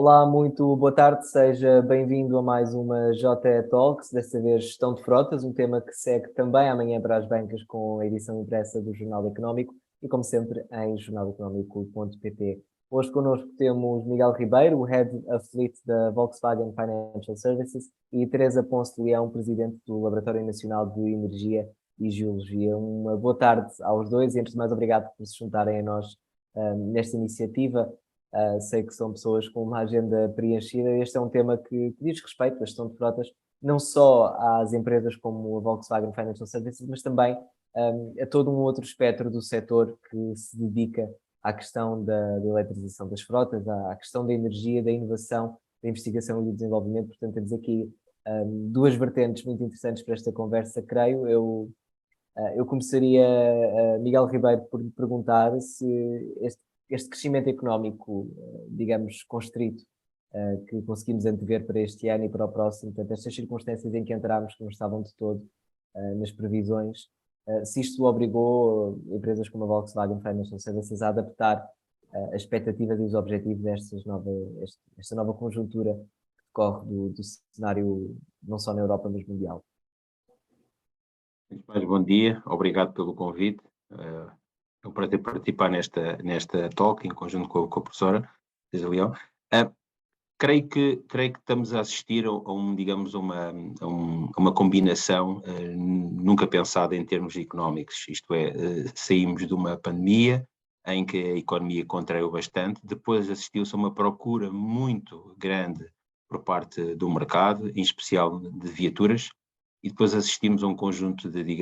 Olá, muito boa tarde, seja bem-vindo a mais uma JE Talks, desta vez gestão de frotas, um tema que segue também amanhã para as bancas com a edição impressa do Jornal Económico e, como sempre, em jornaleconómico.pt. Hoje connosco temos Miguel Ribeiro, o Head of Fleet da Volkswagen Financial Services, e Teresa Ponce de Leão, Presidente do Laboratório Nacional de Energia e Geologia. Uma boa tarde aos dois e, antes de mais, obrigado por se juntarem a nós nesta iniciativa. Sei que são pessoas com uma agenda preenchida. Este é um tema que diz respeito à gestão de frotas, não só às empresas como a Volkswagen Financial Services, mas também a todo um outro espectro do setor que se dedica à questão da eletrização das frotas, à questão da energia, da inovação, da investigação e do desenvolvimento. Portanto, temos aqui duas vertentes muito interessantes para esta conversa, creio. Eu começaria, Miguel Ribeiro, por lhe perguntar se este crescimento económico, digamos, constrito, que conseguimos antever para este ano e para o próximo, portanto, estas circunstâncias em que entramos, que não estavam de todo nas previsões, se isto obrigou empresas como a Volkswagen Financial Services a adaptar as expectativas e os objetivos desta nova conjuntura que decorre do cenário não só na Europa, mas mundial. Mais bom dia, obrigado pelo convite. É um prazer participar nesta talk em conjunto com a professora Teresa Leão. Creio que estamos a assistir a uma combinação nunca pensada em termos económicos. Isto é, saímos de uma pandemia em que a economia contraiu bastante, depois assistiu-se a uma procura muito grande por parte do mercado, em especial de viaturas, e depois assistimos a um conjunto de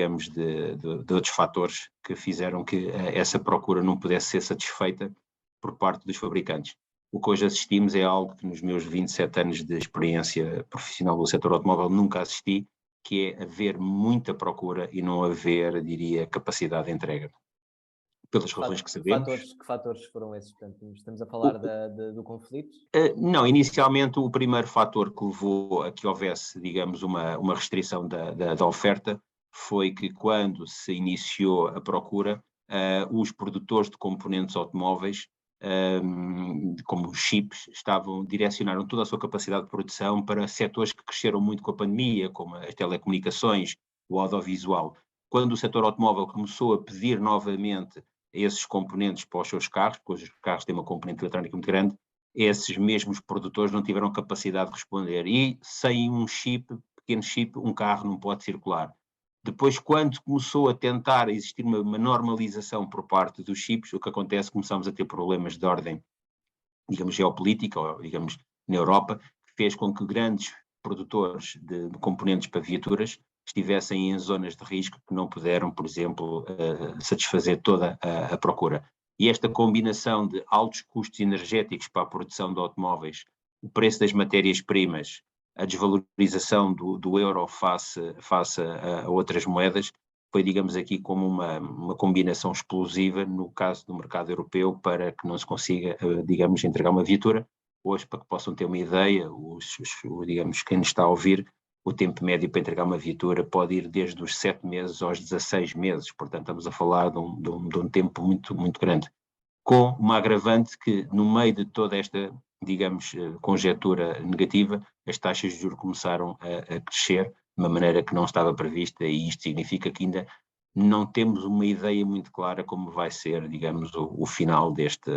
outros fatores que fizeram que essa procura não pudesse ser satisfeita por parte dos fabricantes. O que hoje assistimos é algo que nos meus 27 anos de experiência profissional do setor automóvel nunca assisti, que é haver muita procura e não haver, diria, capacidade de entrega. Pelas razões que sabemos. Que fatores foram esses? Portanto, estamos a falar do conflito? Não, inicialmente o primeiro fator que levou a que houvesse, digamos, uma restrição da oferta foi que quando se iniciou a procura, os produtores de componentes automóveis, como os chips, direcionaram toda a sua capacidade de produção para setores que cresceram muito com a pandemia, como as telecomunicações, o audiovisual. Quando o setor automóvel começou a pedir novamente esses componentes para os seus carros, porque os carros têm uma componente eletrónica muito grande, esses mesmos produtores não tiveram capacidade de responder. E sem um pequeno chip, um carro não pode circular. Depois, quando começou a tentar existir uma normalização por parte dos chips, o que acontece, começamos a ter problemas de ordem, digamos, geopolítica, ou digamos, na Europa, que fez com que grandes produtores de componentes para viaturas estivessem em zonas de risco que não puderam, por exemplo, satisfazer toda a procura. E esta combinação de altos custos energéticos para a produção de automóveis, o preço das matérias-primas, a desvalorização do euro face a outras moedas, foi, digamos aqui, como uma combinação explosiva no caso do mercado europeu para que não se consiga, digamos, entregar uma viatura. Hoje, para que possam ter uma ideia, digamos, quem nos está a ouvir, o tempo médio para entregar uma viatura pode ir desde os 7 meses aos 16 meses, portanto estamos a falar de um tempo muito, muito grande. Com uma agravante que, no meio de toda esta, digamos, conjetura negativa, as taxas de juros começaram a crescer de uma maneira que não estava prevista, e isto significa que ainda não temos uma ideia muito clara como vai ser, digamos, o final deste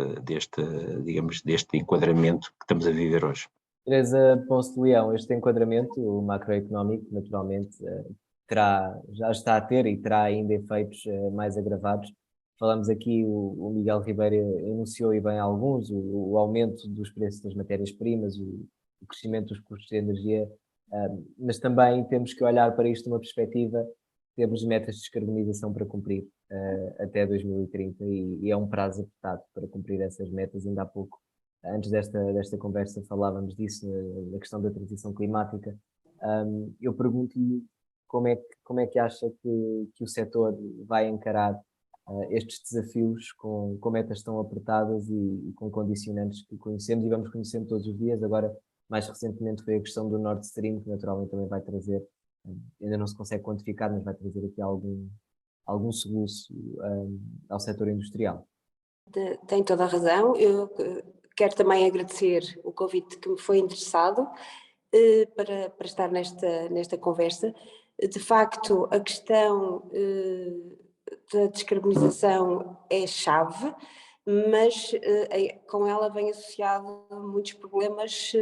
enquadramento que estamos a viver hoje. Teresa Ponce de Leão, este enquadramento macroeconómico, naturalmente, já está a ter e terá ainda efeitos mais agravados. Falamos aqui, o Miguel Ribeiro enunciou e bem alguns, o aumento dos preços das matérias-primas, o crescimento dos custos de energia, mas também temos que olhar para isto numa perspectiva, temos metas de descarbonização para cumprir até 2030 e é um prazo apertado para cumprir essas metas. Ainda há pouco, antes desta conversa, falávamos disso, na questão da transição climática. Eu pergunto-lhe como é que acha que o setor vai encarar estes desafios com metas tão apertadas e com condicionantes que conhecemos e vamos conhecendo todos os dias. Agora, mais recentemente, foi a questão do Nord Stream, que naturalmente também vai trazer, ainda não se consegue quantificar, mas vai trazer aqui algum soluço ao setor industrial. Tem toda a razão. Eu quero também agradecer o convite que me foi interessado para estar nesta conversa. De facto, a questão da descarbonização é chave, mas com ela vem associado muitos problemas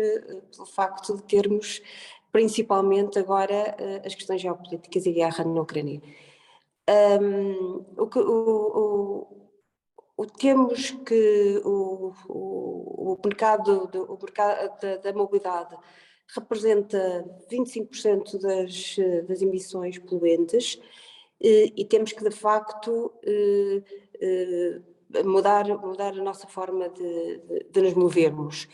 pelo facto de termos principalmente agora as questões geopolíticas e a guerra na Ucrânia. Temos que o mercado da mobilidade representa 25% das emissões poluentes e temos que, de facto, mudar a nossa forma de nos movermos,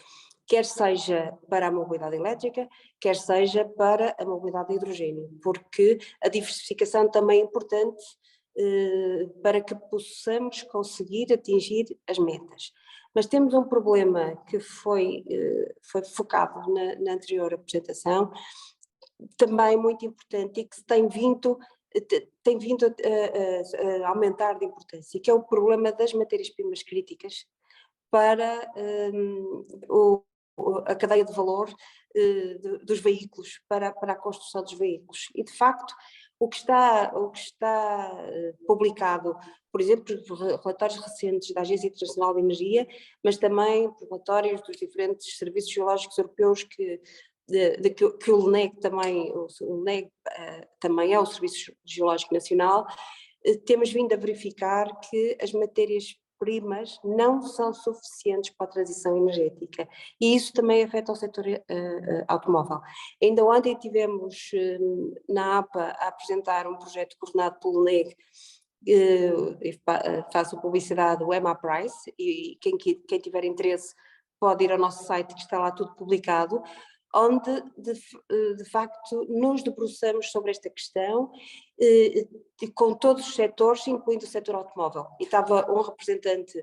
quer seja para a mobilidade elétrica, quer seja para a mobilidade de hidrogênio, porque a diversificação também é importante para que possamos conseguir atingir as metas. Mas temos um problema que foi focado na anterior apresentação, também muito importante e que tem vindo a aumentar de importância, que é o problema das matérias-primas críticas para a cadeia de valor dos veículos, para a construção dos veículos. E, de facto, o que está publicado, por exemplo, por relatórios recentes da Agência Internacional de Energia, mas também por relatórios dos diferentes serviços geológicos europeus que o LNEG também é o Serviço Geológico Nacional, temos vindo a verificar que as matérias-primas não são suficientes para a transição energética e isso também afeta o setor automóvel. Ainda ontem tivemos na APA a apresentar um projeto coordenado pelo LNEG, faço publicidade, o EMA Price, e quem tiver interesse pode ir ao nosso site que está lá tudo publicado, onde de facto nos debruçamos sobre esta questão com todos os setores, incluindo o setor automóvel. E estava um representante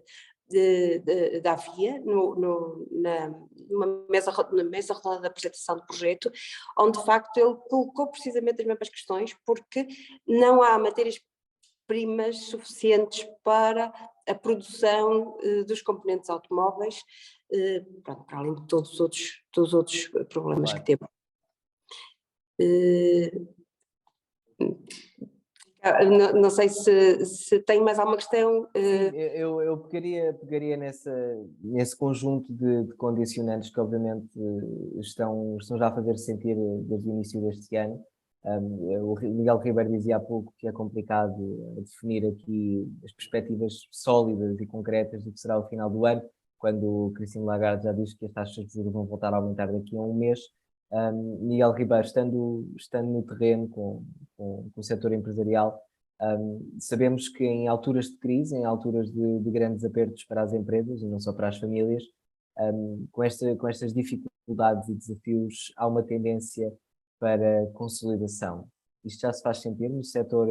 da AVIA numa mesa redonda da apresentação do projeto, onde de facto ele colocou precisamente as mesmas questões, porque não há matérias-primas suficientes para a produção dos componentes automóveis, para além de todos os outros problemas que temos. Não sei se tem mais alguma questão. Sim, eu pegaria nesse conjunto de condicionantes que obviamente estão já a fazer sentir desde o início deste ano. O Miguel Ribeiro dizia há pouco que é complicado definir aqui as perspectivas sólidas e concretas do que será o final do ano, quando o Christine Lagarde já diz que as taxas de juros vão voltar a aumentar daqui a um mês. Miguel Ribeiro, estando no terreno com o setor empresarial, sabemos que em alturas de crise, em alturas de grandes apertos para as empresas e não só para as famílias, com estas dificuldades e desafios, há uma tendência para consolidação. Isto já se faz sentir no setor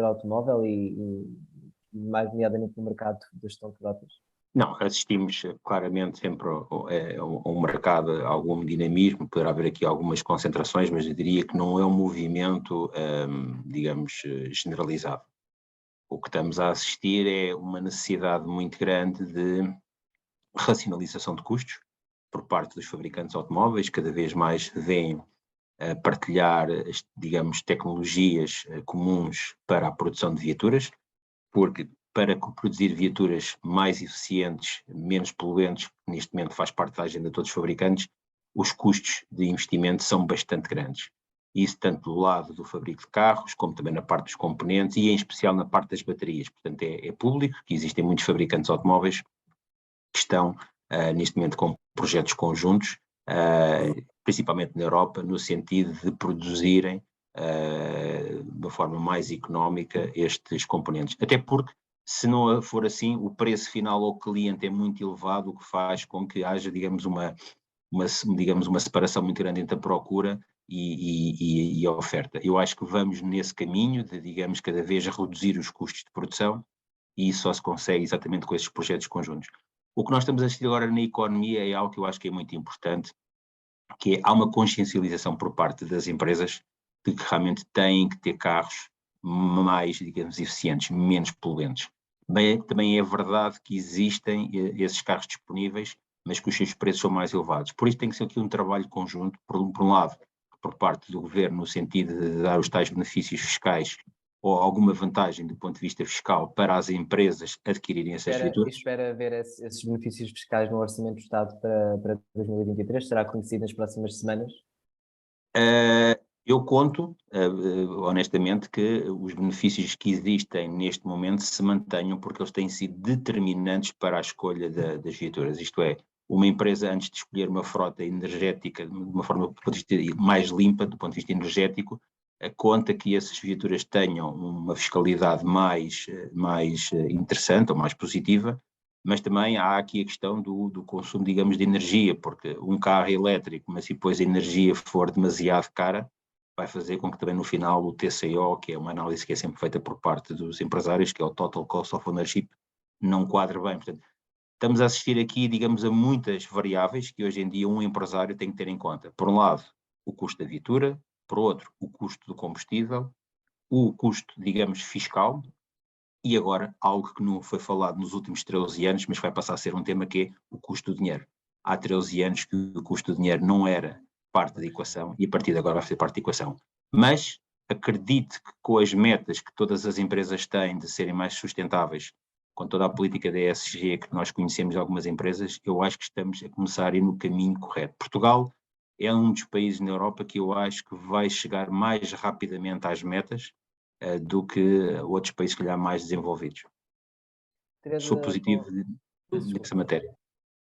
automóvel e mais nomeadamente no mercado da gestão de frotas? Não, assistimos claramente sempre a um mercado, a algum dinamismo, poderá haver aqui algumas concentrações, mas eu diria que não é um movimento, digamos, generalizado. O que estamos a assistir é uma necessidade muito grande de racionalização de custos por parte dos fabricantes automóveis, cada vez mais vêm a partilhar, digamos, tecnologias comuns para a produção de viaturas, porque para produzir viaturas mais eficientes, menos poluentes, que neste momento faz parte da agenda de todos os fabricantes, os custos de investimento são bastante grandes. Isso tanto do lado do fabrico de carros, como também na parte dos componentes e em especial na parte das baterias. Portanto, é público que existem muitos fabricantes automóveis que estão neste momento com projetos conjuntos, principalmente na Europa, no sentido de produzirem de uma forma mais económica estes componentes. Até porque, se não for assim, o preço final ao cliente é muito elevado, o que faz com que haja, digamos, uma separação muito grande entre a procura e a oferta. Eu acho que vamos nesse caminho de, digamos, cada vez reduzir os custos de produção, e isso só se consegue exatamente com esses projetos conjuntos. O que nós estamos a assistir agora na economia é algo que eu acho que é muito importante, que é, há uma consciencialização por parte das empresas de que realmente têm que ter carros mais, digamos, eficientes, menos poluentes. Também é verdade que existem esses carros disponíveis, mas que os seus preços são mais elevados. Por isso tem que ser aqui um trabalho conjunto, por um lado, por parte do governo, no sentido de dar os tais benefícios fiscais ou alguma vantagem do ponto de vista fiscal para as empresas adquirirem essas viaturas. Espera ver esses benefícios fiscais no Orçamento do Estado para 2023? Será conhecido nas próximas semanas? Eu conto, honestamente, que os benefícios que existem neste momento se mantenham, porque eles têm sido determinantes para a escolha das viaturas. Isto é, uma empresa, antes de escolher uma frota energética de uma forma mais limpa, do ponto de vista energético, conta que essas viaturas tenham uma fiscalidade mais interessante ou mais positiva, mas também há aqui a questão do consumo, digamos, de energia, porque um carro elétrico, mas se depois a energia for demasiado cara, vai fazer com que também no final o TCO, que é uma análise que é sempre feita por parte dos empresários, que é o Total Cost of Ownership, não quadre bem. Portanto, estamos a assistir aqui, digamos, a muitas variáveis que hoje em dia um empresário tem que ter em conta. Por um lado, o custo da viatura, por outro, o custo do combustível, o custo, digamos, fiscal, e agora algo que não foi falado nos últimos 13 anos, mas vai passar a ser um tema, que é o custo do dinheiro. Há 13 anos que o custo do dinheiro não era parte da equação e a partir de agora vai fazer parte da equação. Mas acredito que com as metas que todas as empresas têm de serem mais sustentáveis, com toda a política da ESG que nós conhecemos de algumas empresas, eu acho que estamos a começar a ir no caminho correto. Portugal é um dos países na Europa que eu acho que vai chegar mais rapidamente às metas do que outros países, que calhar, mais desenvolvidos. Teresa, Sou positivo nessa matéria.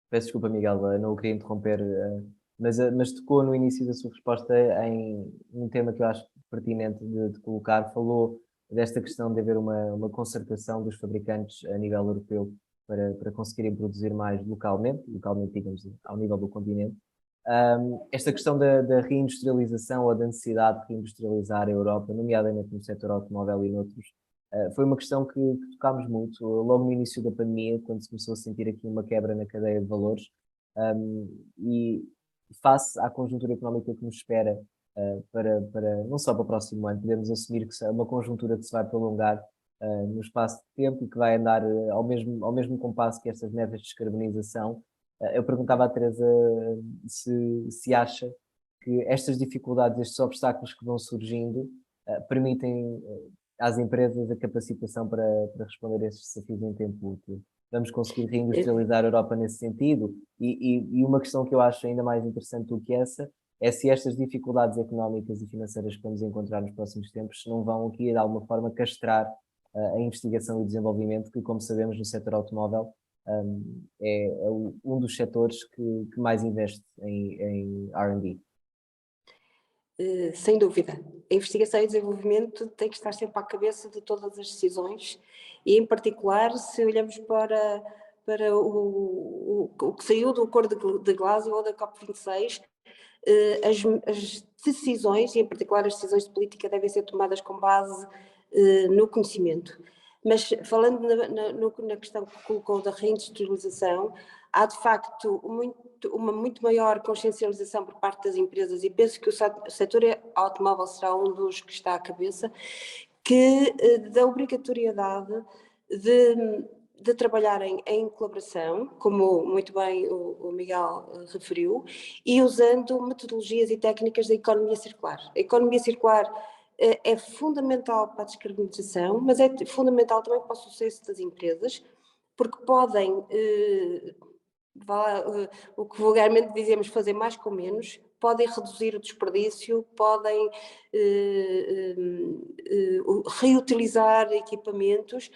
Peço desculpa, Miguel, não o queria interromper, mas tocou no início da sua resposta em um tema que eu acho pertinente de colocar. Falou desta questão de haver uma concertação dos fabricantes a nível europeu para conseguirem produzir mais localmente, digamos, ao nível do continente. Esta questão da reindustrialização ou da necessidade de reindustrializar a Europa, nomeadamente no setor automóvel e noutros, foi uma questão que tocámos muito logo no início da pandemia, quando se começou a sentir aqui uma quebra na cadeia de valores, e face à conjuntura económica que nos espera não só para o próximo ano, podemos assumir que é uma conjuntura que se vai prolongar no espaço de tempo e que vai andar ao mesmo compasso que estas metas de descarbonização. Eu perguntava à Teresa se acha que estas dificuldades, estes obstáculos que vão surgindo, permitem às empresas a capacitação para responder a estes desafios em tempo útil. Vamos conseguir reindustrializar a Europa nesse sentido? E uma questão que eu acho ainda mais interessante do que essa é se estas dificuldades económicas e financeiras que vamos encontrar nos próximos tempos não vão aqui, de alguma forma, castrar a investigação e desenvolvimento, que, como sabemos, no setor automóvel é um dos setores que mais investe em R&D. Sem dúvida. A investigação e desenvolvimento tem que estar sempre à cabeça de todas as decisões e, em particular, se olhamos para o que saiu do Acordo de Glasgow ou da COP26, as decisões, e em particular as decisões de política, devem ser tomadas com base no conhecimento. Mas falando na questão que colocou da reindustrialização, há de facto uma muito maior consciencialização por parte das empresas, e penso que o setor automóvel será um dos que está à cabeça, da obrigatoriedade de trabalharem em colaboração, como muito bem o Miguel referiu, e usando metodologias e técnicas da economia circular. A economia circular é fundamental para a descarbonização, mas é fundamental também para o sucesso das empresas, porque podem, o que vulgarmente dizemos, fazer mais com menos, podem reduzir o desperdício, podem reutilizar equipamentos,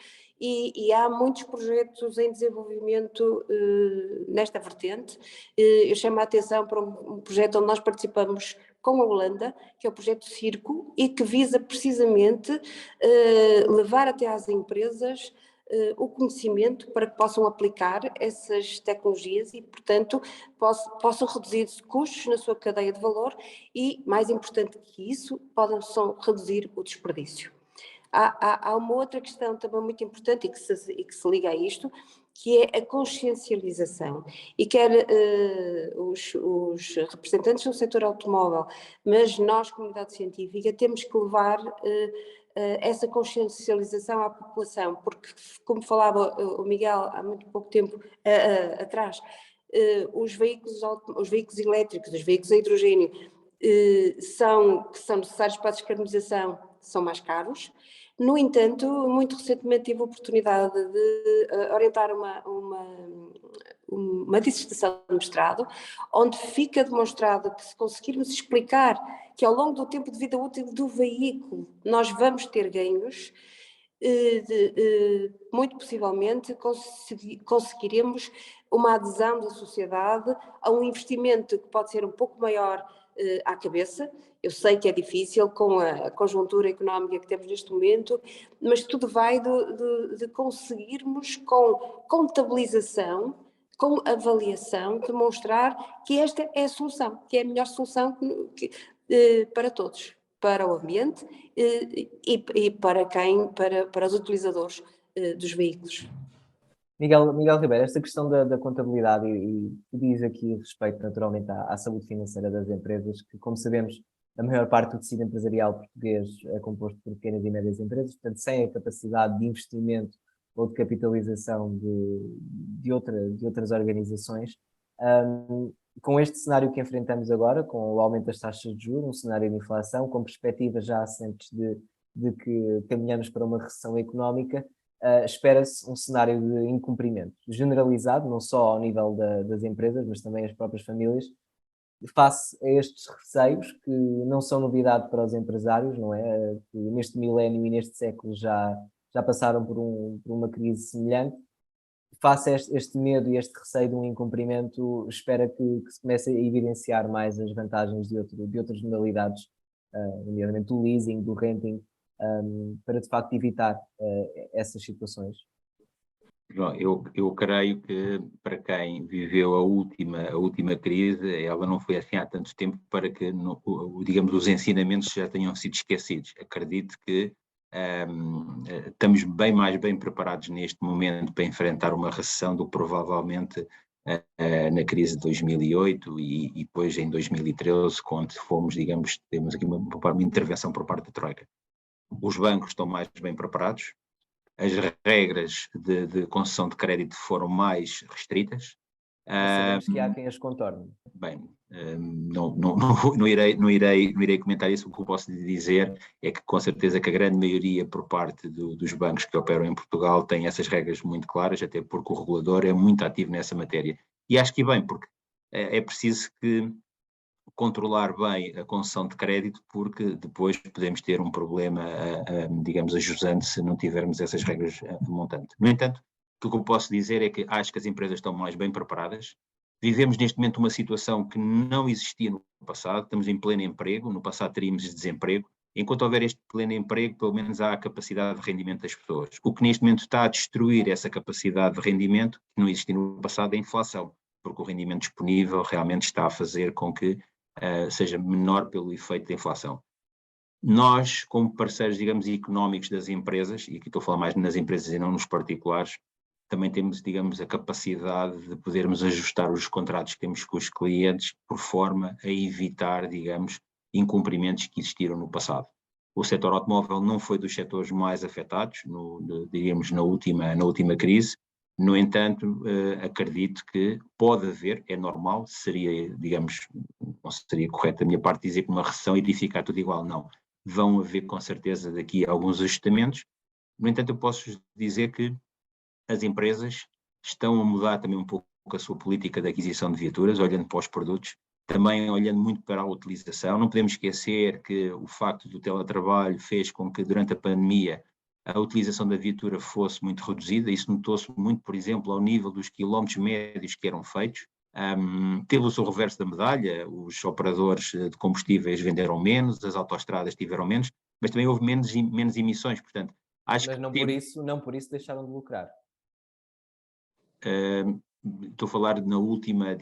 e há muitos projetos em desenvolvimento nesta vertente. Eu chamo a atenção para um projeto onde nós participamos com a Holanda, que é o projeto Circo, e que visa precisamente levar até às empresas o conhecimento para que possam aplicar essas tecnologias e, portanto, possam reduzir custos na sua cadeia de valor e, mais importante que isso, possam reduzir o desperdício. Há uma outra questão também muito importante e que se liga a isto, que é a consciencialização. E quer os representantes do setor automóvel, mas nós, comunidade científica, temos que levar essa consciencialização à população, porque, como falava o Miguel há muito pouco tempo atrás, os veículos elétricos, os veículos a hidrogênio, que são necessários para a descarbonização, são mais caros. No entanto, muito recentemente tive a oportunidade de orientar uma dissertação de mestrado, onde fica demonstrado que, se conseguirmos explicar que ao longo do tempo de vida útil do veículo nós vamos ter ganhos, muito possivelmente conseguiremos uma adesão da sociedade a um investimento que pode ser um pouco maior à cabeça. Eu sei que é difícil com a conjuntura económica que temos neste momento, mas tudo vai de conseguirmos, com contabilização, com avaliação, demonstrar que esta é a solução, que é a melhor solução para todos, para o ambiente e para os utilizadores dos veículos. Miguel Ribeiro, esta questão da contabilidade e diz aqui respeito naturalmente à saúde financeira das empresas, que, como sabemos, a maior parte do tecido empresarial português é composto por pequenas e médias empresas, portanto, sem a capacidade de investimento ou de capitalização de outras organizações. Com este cenário que enfrentamos agora, com o aumento das taxas de juros, um cenário de inflação, com perspectivas já assentes de que caminhamos para uma recessão económica, espera-se um cenário de incumprimento generalizado, não só ao nível das empresas, mas também as próprias famílias, face a estes receios que não são novidade para os empresários, não é? Que neste milénio e neste século já passaram por uma crise semelhante. Face a este medo e este receio de um incumprimento, espera que se comece a evidenciar mais as vantagens de outras modalidades, nomeadamente do leasing, do renting, para de facto evitar essas situações. Eu creio que para quem viveu a última crise, ela não foi assim há tanto tempo para que, digamos, os ensinamentos já tenham sido esquecidos. Acredito que estamos mais bem preparados neste momento para enfrentar uma recessão do que provavelmente na crise de 2008 e depois em 2013, quando fomos, digamos, temos aqui uma intervenção por parte da Troika. Os bancos estão mais bem preparados, as regras de concessão de crédito foram mais restritas. Sabemos que há quem as contorne. Bem, não irei comentar isso. O que eu posso dizer é que, com certeza, que a grande maioria por parte dos bancos que operam em Portugal tem essas regras muito claras, até porque o regulador é muito ativo nessa matéria. E acho que bem, porque é preciso controlar bem a concessão de crédito, porque depois podemos ter um problema, digamos, ajusante se não tivermos essas regras montantes. No entanto, o que eu posso dizer é que acho que as empresas estão mais bem preparadas. Vivemos neste momento uma situação que não existia no passado, estamos em pleno emprego, no passado teríamos desemprego. Enquanto houver este pleno emprego, pelo menos há a capacidade de rendimento das pessoas. O que neste momento está a destruir essa capacidade de rendimento, que não existia no passado, é a inflação, porque o rendimento disponível realmente está a fazer com que seja menor pelo efeito da inflação. Nós, como parceiros, digamos, económicos das empresas, e aqui estou a falar mais nas empresas e não nos particulares, também temos, digamos, a capacidade de podermos ajustar os contratos que temos com os clientes por forma a evitar, digamos, incumprimentos que existiram no passado. O setor automóvel não foi dos setores mais afetados, digamos, na última crise. No entanto, acredito que pode haver, é normal, seria, digamos, não seria correto da minha parte dizer que uma recessão iria ficar tudo igual, não. Vão haver, com certeza, daqui alguns ajustamentos. No entanto, eu posso dizer que as empresas estão a mudar também um pouco a sua política de aquisição de viaturas, olhando para os produtos, também olhando muito para a utilização. Não podemos esquecer que o facto do teletrabalho fez com que, durante a pandemia, a utilização da viatura fosse muito reduzida. Isso notou-se muito, por exemplo, ao nível dos quilómetros médios que eram feitos. Teve o seu reverso da medalha, os operadores de combustíveis venderam menos, as autoestradas tiveram menos, mas também houve menos emissões, portanto, acho mas que... não por isso deixaram de lucrar. Estou a falar na última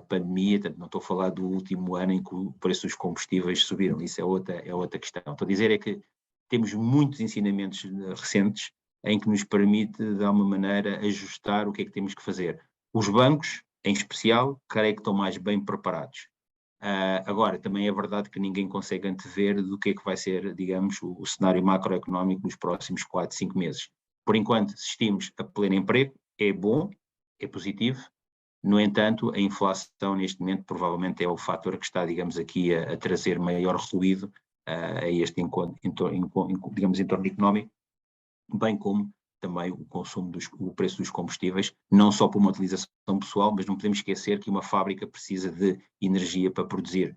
pandemia, portanto, não estou a falar do último ano em que o preço dos combustíveis subiram, isso é outra questão. Estou a dizer é que temos muitos ensinamentos recentes em que nos permite, de alguma maneira, ajustar o que é que temos que fazer. Os bancos, em especial, creio que estão mais bem preparados. Agora, também é verdade que ninguém consegue antever do que é que vai ser, digamos, o cenário macroeconómico nos próximos 4, 5 meses. Por enquanto, assistimos a pleno emprego, é bom, é positivo, No entanto, a inflação neste momento provavelmente é o fator que está, digamos, aqui a trazer maior ruído a este entorno económico, bem como também o preço dos combustíveis, não só por uma utilização pessoal, mas não podemos esquecer que uma fábrica precisa de energia para produzir.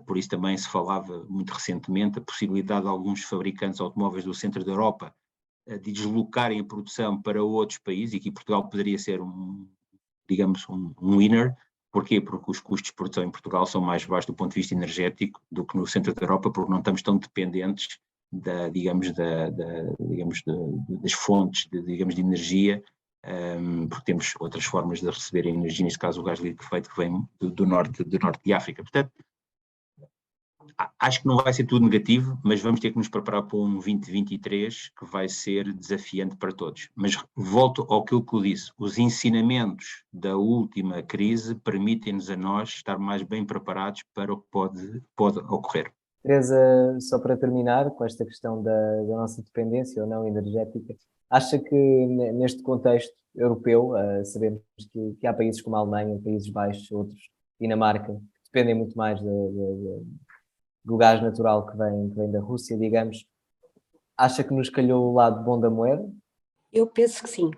Por isso também se falava muito recentemente a possibilidade de alguns fabricantes automóveis do centro da Europa de deslocarem a produção para outros países, e que Portugal poderia ser um winner. Porquê? Porque os custos de produção em Portugal são mais baixos do ponto de vista energético do que no centro da Europa, porque não estamos tão dependentes das fontes de energia, porque temos outras formas de receber a energia, neste caso o gás liquefeito que vem do norte de África. Portanto, acho que não vai ser tudo negativo, mas vamos ter que nos preparar para um 2023 que vai ser desafiante para todos. Mas volto ao que eu disse, os ensinamentos da última crise permitem-nos a nós estar mais bem preparados para o que pode ocorrer. Teresa, só para terminar com esta questão da nossa dependência ou não energética, acha que neste contexto europeu, sabemos que há países como a Alemanha, Países Baixos, outros, Dinamarca, que dependem muito mais do gás natural que vem da Rússia, digamos, acha que nos calhou o lado bom da moeda? Eu penso que sim.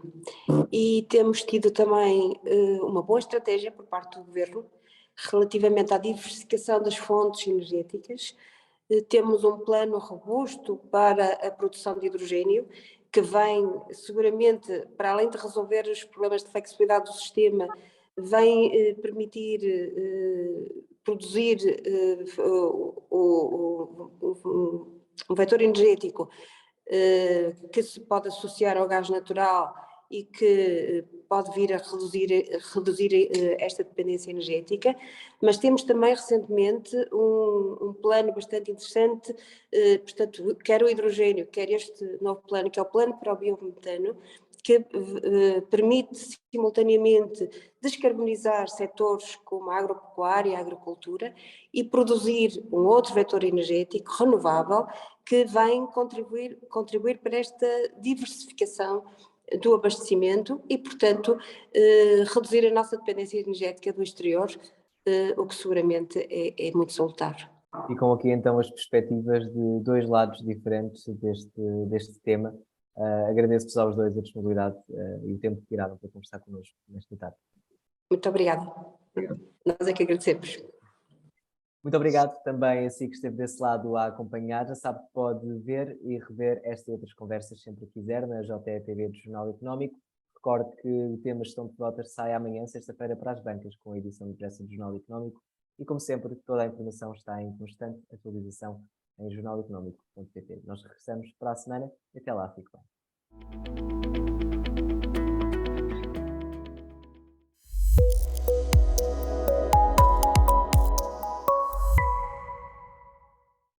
E temos tido também uma boa estratégia por parte do Governo relativamente à diversificação das fontes energéticas. Temos um plano robusto para a produção de hidrogênio, que vem seguramente, para além de resolver os problemas de flexibilidade do sistema, vem permitir produzir um vetor energético que se pode associar ao gás natural e que pode vir a reduzir esta dependência energética, mas temos também recentemente um plano bastante interessante, portanto, quer o hidrogênio, quer este novo plano, que é o plano para o biometano, que permite simultaneamente descarbonizar setores como a agropecuária e a agricultura e produzir um outro vetor energético renovável que vem contribuir para esta diversificação do abastecimento e, portanto, reduzir a nossa dependência energética do exterior, o que seguramente é muito salutar. Ficam aqui então as perspectivas de dois lados diferentes deste tema. Agradeço-vos aos dois a disponibilidade e o tempo que tiraram para conversar connosco nesta tarde. Muito obrigada. Nós é que agradecemos. Muito obrigado também a si que esteve desse lado a acompanhar. Já sabe que pode ver e rever esta e outras conversas sempre que quiser na JETV do Jornal Económico. Recordo que o tema Gestão de Frotas sai amanhã, sexta-feira, para as bancas, com a edição impressa do Jornal Económico. E, como sempre, toda a informação está em constante atualização em jornaleconómico.pt. Nós regressamos para a semana e até lá, fique bem.